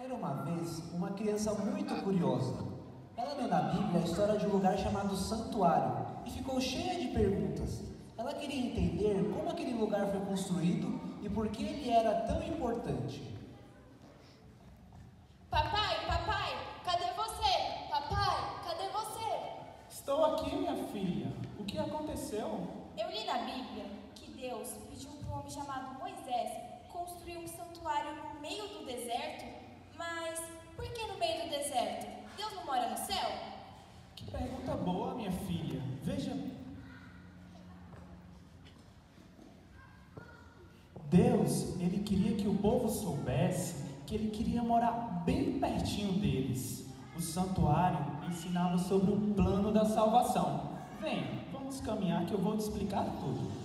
Era uma vez uma criança muito curiosa. Ela leu na Bíblia a história de um lugar chamado Santuário e ficou cheia de perguntas. Ela queria entender como aquele lugar foi construído e por que ele era tão importante. Papai, papai, cadê você? Papai, cadê você? Estou aqui, minha filha. O que aconteceu? Eu li na Bíblia que Deus pediu para um homem chamado Moisés construir um santuário no meio do deserto, mas por que no meio do deserto? Deus não mora no céu? Que pergunta boa, minha filha. Veja. Deus, ele queria que o povo soubesse que ele queria morar bem pertinho deles. O santuário ensinava sobre o plano da salvação. Vem, vamos caminhar que eu vou te explicar tudo.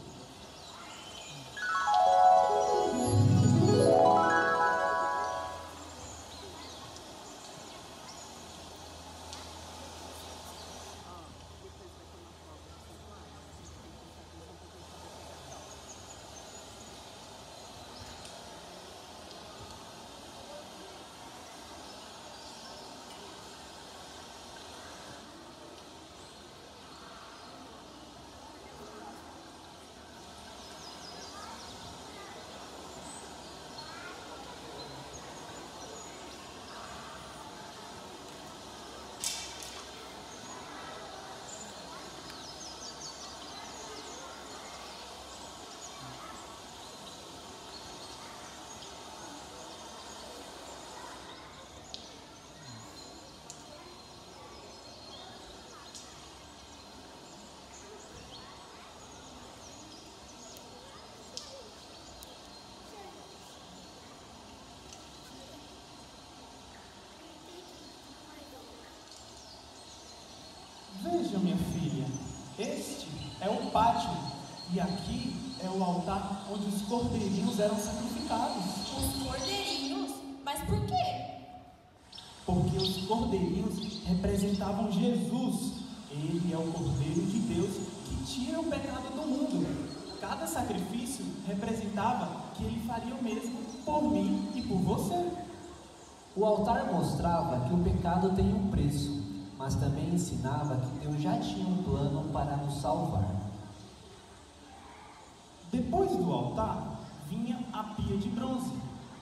Veja, minha filha, este é o pátio e aqui é o altar onde os cordeirinhos eram sacrificados. Os cordeirinhos? Mas por quê? Porque os cordeirinhos representavam Jesus. Ele é o Cordeiro de Deus que tira o pecado do mundo. Cada sacrifício representava que ele faria o mesmo por mim e por você. O altar mostrava que o pecado tem um preço, mas também ensinava que Deus já tinha um plano para nos salvar. Depois do altar, vinha a pia de bronze.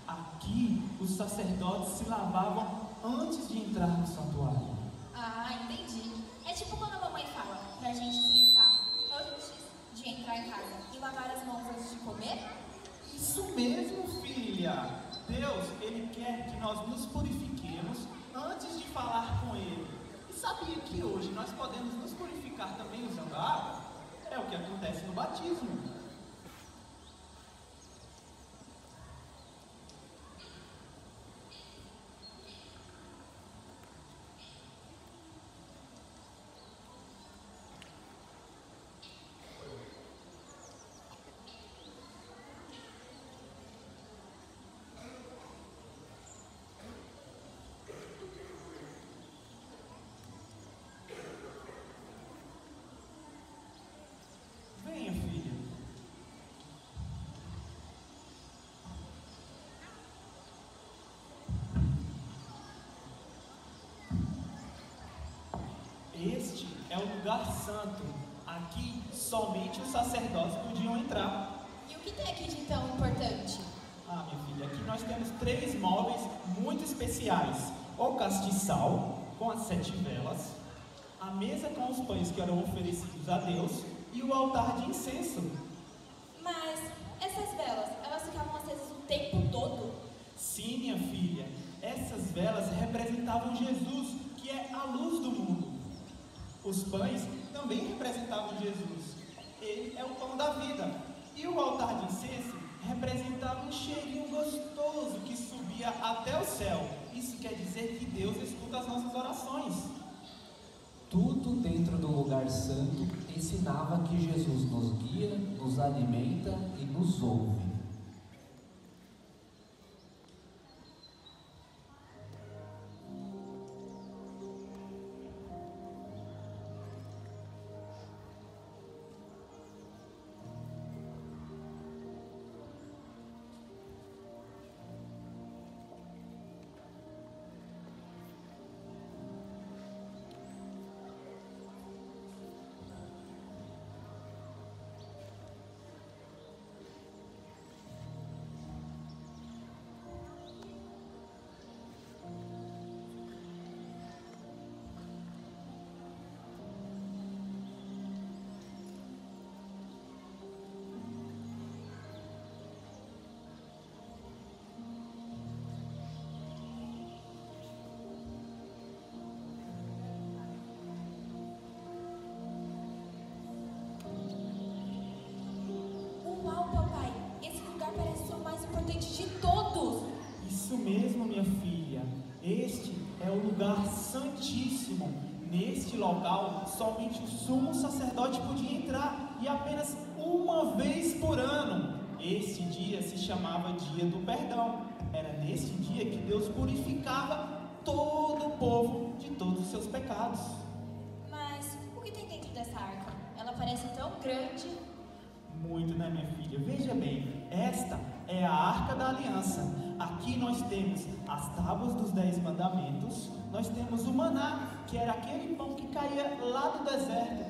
Aqui, os sacerdotes se lavavam antes de entrar no santuário. Ah, entendi. É tipo quando a mamãe fala pra gente se limpar antes de entrar em casa e lavar as mãos antes de comer? Isso mesmo, filha! Deus, Ele quer que nós nos purifiquemos antes de falar com Ele. E sabia que hoje nós podemos nos purificar também usando água? É o que acontece no batismo. Venha, filha. Este é o lugar santo. Aqui somente os sacerdotes podiam entrar. E o que tem aqui de tão importante? Ah, minha filha, aqui nós temos 3 móveis muito especiais. O castiçal, com as 7 velas, a mesa com os pães que eram oferecidos a Deus e o altar de incenso. Mas essas velas, elas ficavam acesas o tempo todo? Sim, minha filha, essas velas representavam Jesus, que é a luz do mundo. Os pães também representavam Jesus. Ele é o pão da vida. E o altar de incenso representava um cheirinho gostoso que subia até o céu. Isso quer dizer que Deus escuta as nossas orações. Tudo dentro do lugar santo ensinava que Jesus nos guia, nos alimenta e nos ouve. santíssimo. Neste local, somente o sumo sacerdote podia entrar e apenas uma vez por ano. Este dia se chamava Dia do Perdão. Era nesse dia que Deus purificava todo o povo de todos os seus pecados. Mas o que tem dentro dessa arca? Ela parece tão grande. Muito, né, minha filha? Veja bem, esta é a Arca da Aliança. Aqui nós temos as tábuas dos 10 mandamentos, nós temos o maná, que era aquele pão que caía lá do deserto,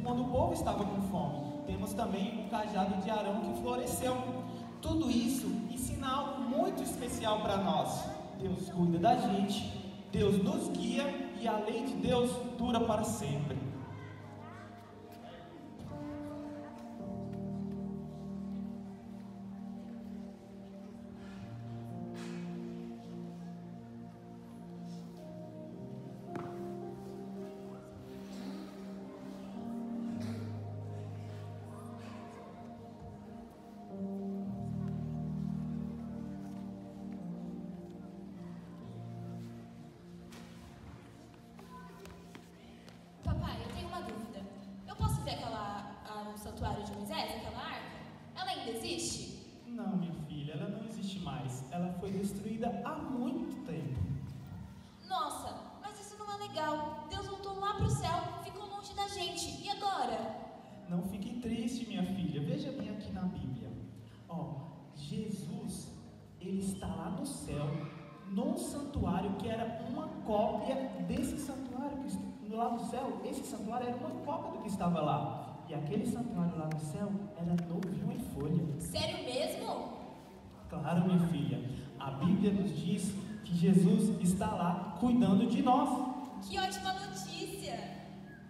quando o povo estava com fome. Temos também o cajado de Arão que floresceu. Tudo isso ensina algo muito especial para nós. Deus cuida da gente, Deus nos guia e a lei de Deus dura para sempre. Papai, eu tenho uma dúvida. Eu posso ver o santuário de Moisés, aquela arca? Ela ainda existe? Não, minha filha, ela não existe mais. Ela foi destruída há muito tempo. Nossa, mas isso não é legal. Deus voltou lá pro céu, ficou longe da gente. E agora? Não fique triste, minha filha. Veja bem aqui na Bíblia. Jesus, ele está lá no céu, num santuário que era uma cópia desse santuário que está lá no céu. Esse santuário era uma cópia do que estava lá. E aquele santuário lá no céu era novinho em folha. Sério mesmo? Claro, minha filha. A Bíblia nos diz que Jesus está lá cuidando de nós. Que ótima notícia!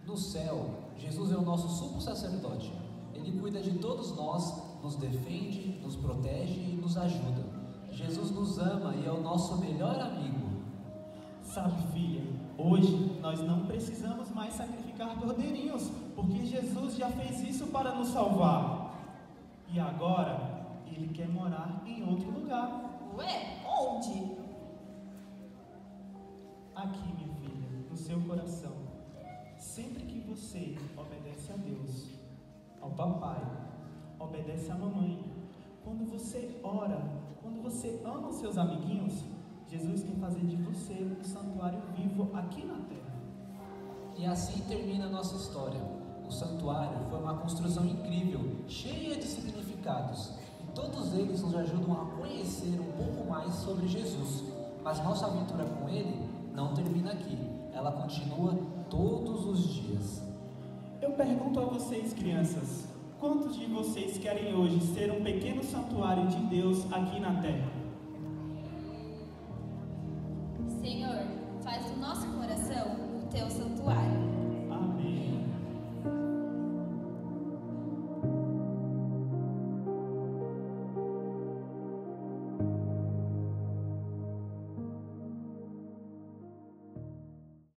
No céu, Jesus é o nosso sumo sacerdote. Ele cuida de todos nós, nos defende, nos protege e nos ajuda. Jesus nos ama e é o nosso melhor amigo. Sabe, filha, hoje nós não precisamos mais sacrificar cordeirinhos, porque Jesus já fez isso para nos salvar. E agora, Ele quer morar em outro lugar. Ué, onde? Aqui, minha filha, no seu coração. Sempre que você obedece a Deus, ao papai, obedece à mamãe, quando você ora, quando você ama os seus amiguinhos, Jesus quer fazer de você um santuário vivo aqui na terra. E assim termina a nossa história. O santuário foi uma construção incrível, cheia de significados, e todos eles nos ajudam a conhecer um pouco mais sobre Jesus. Mas nossa aventura com Ele não termina aqui, ela continua todos os dias. Eu pergunto a vocês, crianças, quantos de vocês querem hoje ser um pequeno santuário de Deus aqui na terra?